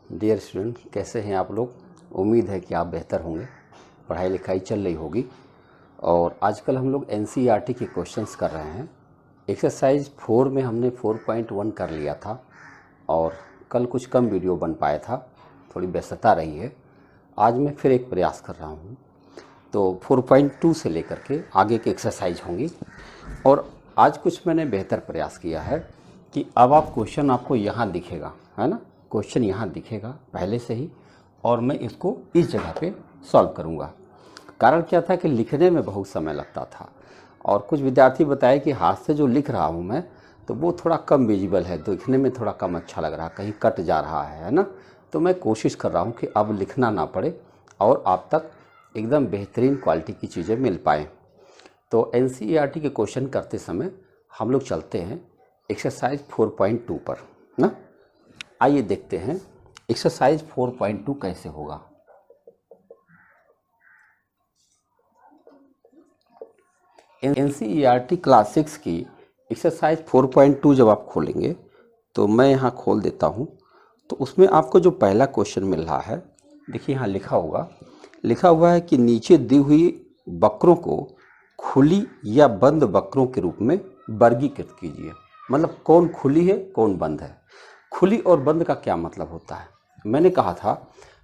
Dear student, कैसे हैं आप लोग। उम्मीद है कि आप बेहतर होंगे। पढ़ाई लिखाई चल रही होगी और आजकल हम लोग एनसीईआरटी के क्वेश्चंस कर रहे हैं। एक्सरसाइज 4 में हमने 4.1 कर लिया था और कल कुछ कम वीडियो बन पाया था, थोड़ी व्यस्तता रही है। आज मैं फिर एक प्रयास कर रहा हूँ, तो 4.2 से लेकर के आगे की एक्सरसाइज होंगी। और आज कुछ मैंने बेहतर प्रयास किया है कि अब आप क्वेश्चन आपको यहाँ दिखेगा, है ना। क्वेश्चन यहाँ दिखेगा पहले से ही और मैं इसको इस जगह पे सॉल्व करूँगा। कारण क्या था कि लिखने में बहुत समय लगता था और कुछ विद्यार्थी बताए कि हाथ से जो लिख रहा हूँ मैं, तो वो थोड़ा कम विजिबल है, तो लिखने में थोड़ा कम अच्छा लग रहा है, कहीं कट जा रहा है ना। तो मैं कोशिश कर रहा हूँ कि अब लिखना ना पड़े और आप तक एकदम बेहतरीन क्वालिटी की चीज़ें मिल पाएँ। तो एनसीईआरटी के क्वेश्चन करते समय हम लोग चलते हैं एक्सरसाइज 4.2 पर ना। आइए देखते हैं एक्सरसाइज 4.2 कैसे होगा। एनसीईआरटी क्लास 6 की एक्सरसाइज 4.2 जब आप खोलेंगे तो मैं यहाँ खोल देता हूँ, तो उसमें आपको जो पहला क्वेश्चन मिल रहा है, देखिए यहाँ लिखा हुआ है कि नीचे दी हुई वक्रों को खुली या बंद वक्रों के रूप में वर्गीकृत कीजिए। मतलब कौन खुली है कौन बंद है। खुली और बंद का क्या मतलब होता है। मैंने कहा था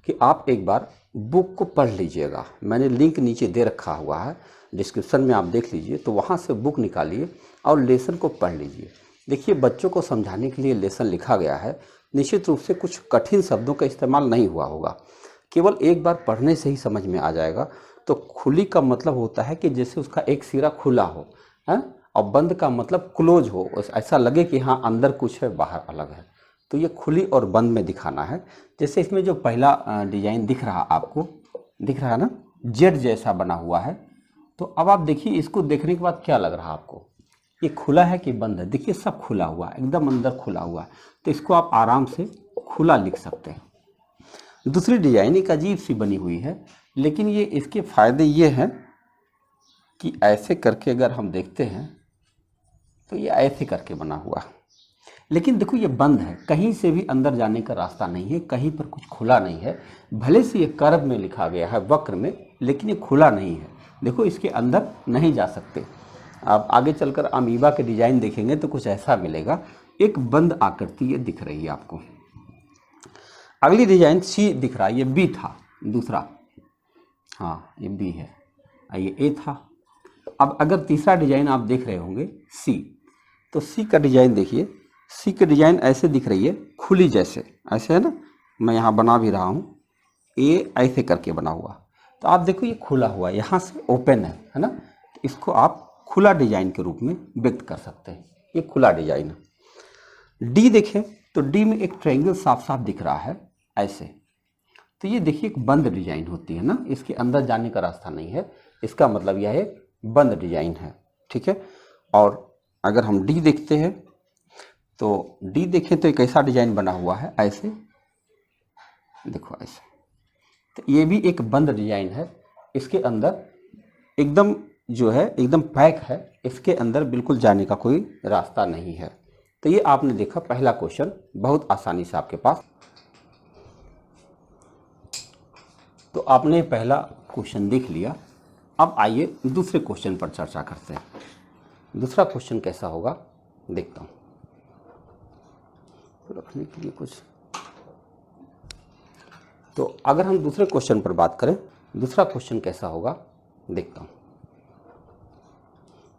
कि आप एक बार बुक को पढ़ लीजिएगा, मैंने लिंक नीचे दे रखा हुआ है, डिस्क्रिप्शन में आप देख लीजिए, तो वहाँ से बुक निकालिए और लेसन को पढ़ लीजिए। देखिए बच्चों को समझाने के लिए लेसन लिखा गया है, निश्चित रूप से कुछ कठिन शब्दों का इस्तेमाल नहीं हुआ होगा, केवल एक बार पढ़ने से ही समझ में आ जाएगा। तो खुली का मतलब होता है कि जैसे उसका एक सिरा खुला हो, है, और बंद का मतलब क्लोज हो, ऐसा लगे कि हाँ अंदर कुछ है बाहर अलग है। तो ये खुली और बंद में दिखाना है। जैसे इसमें जो पहला डिजाइन दिख रहा आपको, दिख रहा है ना, जेड जैसा बना हुआ है। तो अब आप देखिए, इसको देखने के बाद क्या लग रहा है आपको, ये खुला है कि बंद है। देखिए सब खुला हुआ है, एकदम अंदर खुला हुआ है, तो इसको आप आराम से खुला लिख सकते हैं। दूसरी डिजाइन एक अजीब सी बनी हुई है, लेकिन ये इसके फायदे ये हैं कि ऐसे करके अगर हम देखते हैं तो ये ऐसे करके बना हुआ है, लेकिन देखो ये बंद है, कहीं से भी अंदर जाने का रास्ता नहीं है, कहीं पर कुछ खुला नहीं है। भले से ये कर्व में लिखा गया है, वक्र में, लेकिन ये खुला नहीं है। देखो इसके अंदर नहीं जा सकते। आप आगे चलकर अमीबा के डिजाइन देखेंगे तो कुछ ऐसा मिलेगा, एक बंद आकृति ये दिख रही है आपको। अगली डिजाइन सी दिख रहा है, ये बी था दूसरा, हाँ ये बी है, ये ए था। अब अगर तीसरा डिजाइन आप देख रहे होंगे सी, तो सी का डिजाइन देखिए, सी की डिजाइन ऐसे दिख रही है, खुली जैसे, ऐसे है ना, मैं यहाँ बना भी रहा हूँ, ये ऐसे करके बना हुआ। तो आप देखो ये खुला हुआ है, यहाँ से ओपन है ना, तो इसको आप खुला डिजाइन के रूप में व्यक्त कर सकते हैं, ये खुला डिजाइन है। डी देखें तो डी में एक ट्रायंगल साफ साफ दिख रहा है ऐसे, तो ये देखिए एक बंद डिजाइन होती है ना, इसके अंदर जाने का रास्ता नहीं है, इसका मतलब यह है बंद डिजाइन है, ठीक है। और अगर हम डी देखते हैं तो डी देखें तो एक ऐसा डिजाइन बना हुआ है ऐसे, देखो ऐसे, तो ये भी एक बंद डिजाइन है, इसके अंदर एकदम जो है एकदम पैक है, इसके अंदर बिल्कुल जाने का कोई रास्ता नहीं है। तो ये आपने देखा पहला क्वेश्चन बहुत आसानी से आपके पास। तो आपने पहला क्वेश्चन देख लिया। अब आइए दूसरे क्वेश्चन पर चर्चा करते हैं। दूसरा क्वेश्चन कैसा होगा देखता हूँ, तो रखने के लिए कुछ, तो अगर हम दूसरे क्वेश्चन पर बात करें, दूसरा क्वेश्चन कैसा होगा देखता हूँ,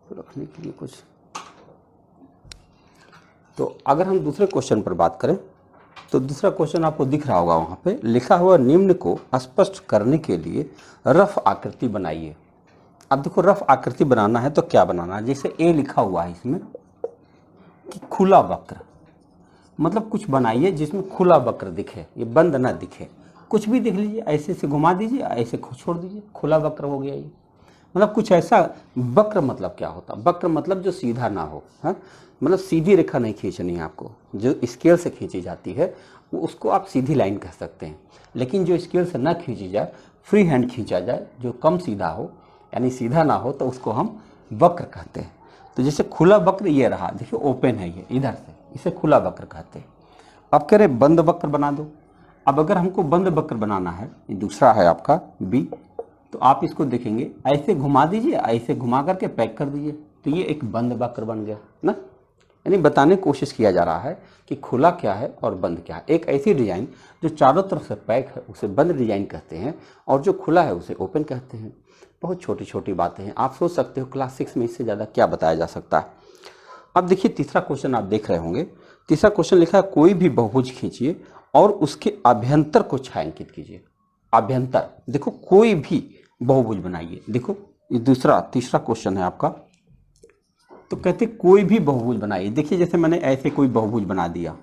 तो रखने के लिए कुछ, तो अगर हम दूसरे क्वेश्चन पर बात करें तो दूसरा क्वेश्चन आपको दिख रहा होगा, वहाँ पे लिखा हुआ निम्न को स्पष्ट करने के लिए रफ आकृति बनाइए। अब देखो रफ आकृति बनाना है तो क्या बनाना है, जैसे ए लिखा हुआ है इसमें कि खुला वक्र, मतलब कुछ बनाइए जिसमें खुला वक्र दिखे, ये बंद ना दिखे, कुछ भी देख लीजिए, ऐसे से घुमा दीजिए, ऐसे छोड़ दीजिए, खुला वक्र हो गया ये। मतलब कुछ ऐसा, वक्र मतलब क्या होता है, वक्र मतलब जो सीधा ना हो, है, मतलब सीधी रेखा नहीं खींचनी है आपको, जो स्केल से खींची जाती है वो उसको आप सीधी लाइन कह सकते हैं। लेकिन जो स्केल से ना खींची जाए, फ्री हैंड खींचा जाए, जो कम सीधा हो यानी सीधा ना हो, तो उसको हम वक्र कहते हैं। तो जैसे खुला वक्र ये रहा, देखिए ओपन है ये इधर से, इसे खुला वक्र कहते हैं। अब कह रहे बंद वक्र बना दो। अब अगर हमको बंद वक्र बनाना है, ये दूसरा है आपका बी, तो आप इसको देखेंगे ऐसे घुमा दीजिए, ऐसे घुमा करके पैक कर दीजिए, तो ये एक बंद वक्र बन गया ना। यानी बताने की कोशिश किया जा रहा है कि खुला क्या है और बंद क्या है। एक ऐसी डिजाइन जो चारों तरफ से पैक है उसे बंद डिजाइन कहते हैं, और जो खुला है उसे ओपन कहते हैं। बहुत छोटी छोटी बातें हैं, आप सोच सकते हो क्लास 6 में इससे ज़्यादा क्या बताया जा सकता है। अब देखिए तीसरा क्वेश्चन आप देख रहे होंगे। तीसरा क्वेश्चन लिखा है कोई भी बहुभुज खींचिए और उसके अभ्यंतर को छायांकित कीजिए। अभ्यंतर, देखो कोई भी बहुभुज बनाइए। देखो ये तीसरा क्वेश्चन है आपका, तो कहते कोई भी बहुभुज बनाइए। देखिए जैसे मैंने ऐसे कोई बहुभुज बना दिया,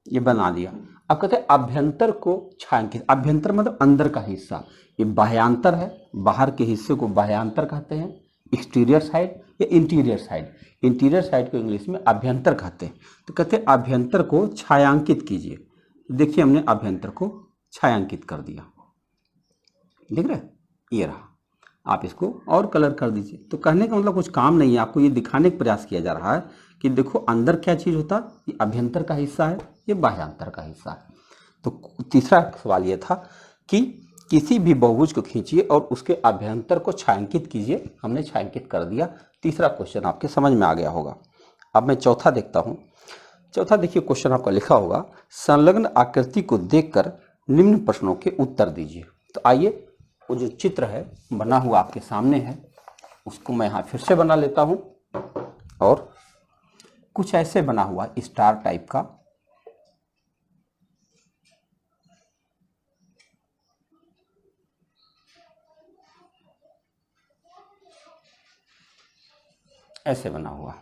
ये बना दिया। अब कहते हैं अभ्यंतर को छायांकित। अभ्यंतर मतलब अंदर का हिस्सा, ये बाह्यांतर है, बाहर के हिस्से को बाह्यांतर कहते हैं, एक्सटीरियर साइड या इंटीरियर साइड। इंटीरियर साइड को इंग्लिश में अभ्यंतर कहते हैं। तो कहते हैं अभ्यंतर को छायांकित कीजिए। देखिए हमने अभ्यंतर को छायांकित कर दिया, देख रहे, ये रहा। आप इसको और कलर कर दीजिए। तो कहने का मतलब कुछ काम नहीं है, आपको ये दिखाने का प्रयास किया जा रहा है कि देखो अंदर क्या चीज़ होता है, ये अभ्यंतर का हिस्सा है, ये बाह्यांतर का हिस्सा है। तो तीसरा सवाल ये था कि किसी भी बहुभुज को खींचिए और उसके अभ्यंतर को छायांकित कीजिए। हमने छायांकित कर दिया। तीसरा क्वेश्चन आपके समझ में आ गया होगा। अब मैं चौथा देखता हूँ। चौथा देखिए क्वेश्चन आपका लिखा होगा, संलग्न आकृति को देखकर निम्न प्रश्नों के उत्तर दीजिए। तो आइए वो जो चित्र है बना हुआ आपके सामने है, उसको मैं यहाँ फिर से बना लेता हूँ, और कुछ ऐसे बना हुआ स्टार टाइप का। ऐसे बना हुआ।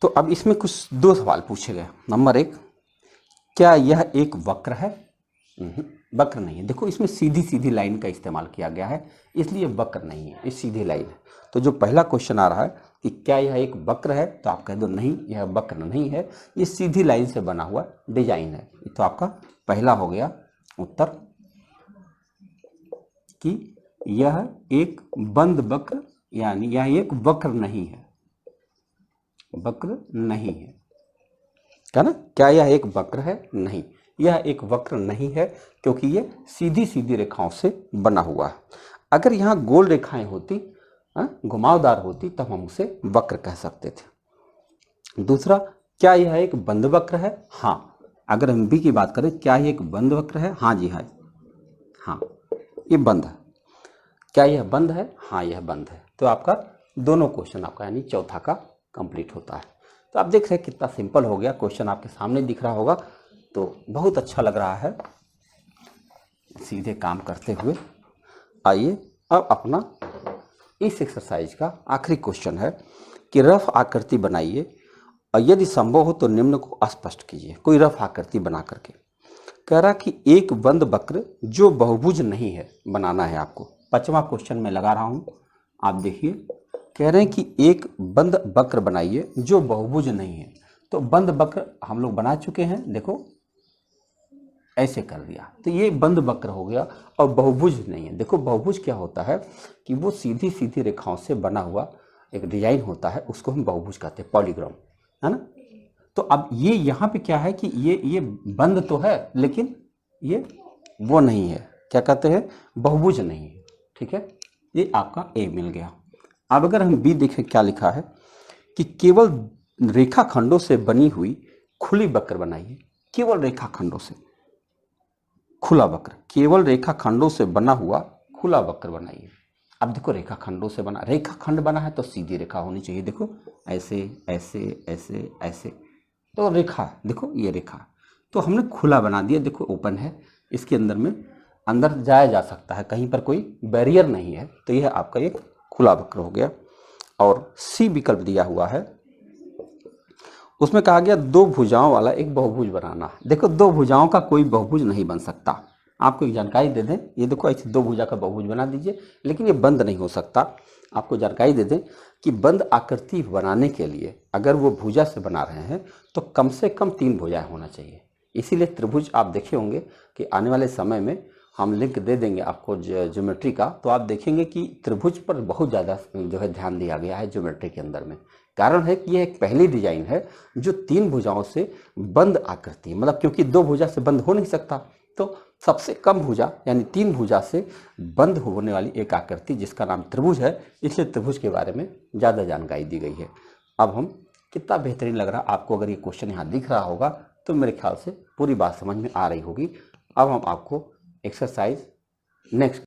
तो अब इसमें कुछ दो सवाल पूछे गए। नंबर 1, क्या यह एक वक्र है? वक्र नहीं है। देखो इसमें सीधी सीधी लाइन का इस्तेमाल किया गया है, इसलिए वक्र नहीं है, ये सीधी लाइन है। तो जो पहला क्वेश्चन आ रहा है कि क्या यह एक वक्र है, तो आप कह दो नहीं, यह वक्र नहीं है, ये सीधी लाइन से बना हुआ डिजाइन है। तो आपका पहला हो गया उत्तर कि यह एक बंद वक्र, यानी यह एक वक्र नहीं है, वक्र नहीं है, क्या ना। क्या यह एक वक्र है? नहीं, यह एक वक्र नहीं है, क्योंकि ये सीधी सीधी रेखाओं से बना हुआ है। अगर यहाँ गोल रेखाएं होती, घुमावदार होती, तब हम उसे वक्र कह सकते थे। दूसरा, क्या यह एक बंद वक्र है? हाँ, अगर हम बी की बात करें, क्या यह एक बंद वक्र है? हाँ जी, हाँ, ये बंद है। क्या यह बंद है? हाँ, यह बंद है। तो आपका दोनों क्वेश्चन आपका यानी चौथा का कंप्लीट होता है। तो आप देख रहे हैं कितना सिंपल हो गया। क्वेश्चन आपके सामने दिख रहा होगा, तो बहुत अच्छा लग रहा है सीधे काम करते हुए। आइए अब अपना इस एक्सरसाइज का आखिरी क्वेश्चन है कि रफ आकृति बनाइए और यदि संभव हो तो निम्न को स्पष्ट कीजिए। कोई रफ आकृति बना करके कह रहा कि एक बंद वक्र जो बहुभुज नहीं है बनाना है आपको। 5वां क्वेश्चन में लगा रहा हूं, आप देखिए। कह रहे हैं कि एक बंद वक्र बनाइए जो बहुभुज नहीं है। तो बंद वक्र हम लोग बना चुके हैं, देखो ऐसे कर दिया, तो ये बंद वक्र हो गया और बहुभुज नहीं है। देखो बहुभुज क्या होता है कि वो सीधी सीधी रेखाओं से बना हुआ एक डिजाइन होता है, उसको हम बहुभुज कहते हैं, पॉलीग्राम, है ना। तो अब ये यहाँ पे क्या है कि ये बंद तो है, लेकिन ये वो नहीं है, क्या कहते हैं, बहुभुज नहीं है। ठीक है, ये आपका ए मिल गया। अब अगर हम बी देखें, क्या लिखा है कि केवल रेखाखंडों से बनी हुई खुली वक्र बनाइए। केवल रेखाखंडों से खुला वक्र, केवल रेखाखंडों से बना हुआ खुला वक्र बनाइए। अब देखो रेखाखंडों से बना, रेखाखंड बना है तो सीधी रेखा होनी चाहिए। देखो ऐसे ऐसे ऐसे ऐसे, तो रेखा, देखो ये रेखा। तो हमने खुला बना दिया, देखो ओपन है, इसके अंदर में अंदर जाया जा सकता है, कहीं पर कोई बैरियर नहीं है। तो यह आपका एक खुला वक्र हो गया। और सी विकल्प दिया हुआ है, उसमें कहा गया दो भुजाओं वाला एक बहुभुज बनाना। देखो दो भुजाओं का कोई बहुभुज नहीं बन सकता। आपको एक जानकारी दे दें, ये देखो ऐसे दो भुजा का बहुभुज बना दीजिए, लेकिन ये बंद नहीं हो सकता। आपको जानकारी दे दें कि बंद आकृति बनाने के लिए अगर वो भुजा से बना रहे हैं तो कम से कम 3 भुजाएं होना चाहिए। इसीलिए त्रिभुज आप देखे होंगे कि आने वाले समय में हम लिंक दे देंगे आपको ज्योमेट्री का, तो आप देखेंगे कि त्रिभुज पर बहुत ज़्यादा जो है ध्यान दिया गया है ज्योमेट्री के अंदर में। कारण है कि यह एक पहली डिजाइन है जो 3 भुजाओं से बंद आकृति, मतलब क्योंकि 2 भुजा से बंद हो नहीं सकता, तो सबसे कम भुजा यानी 3 भुजा से बंद होने वाली एक आकृति जिसका नाम त्रिभुज है, इसलिए त्रिभुज के बारे में ज़्यादा जानकारी दी गई है। अब हम कितना बेहतरीन लग रहा आपको, अगर ये क्वेश्चन यहाँ दिख रहा होगा तो मेरे ख्याल से पूरी बात समझ में आ रही होगी। अब हम आपको एक्सरसाइज नेक्स्ट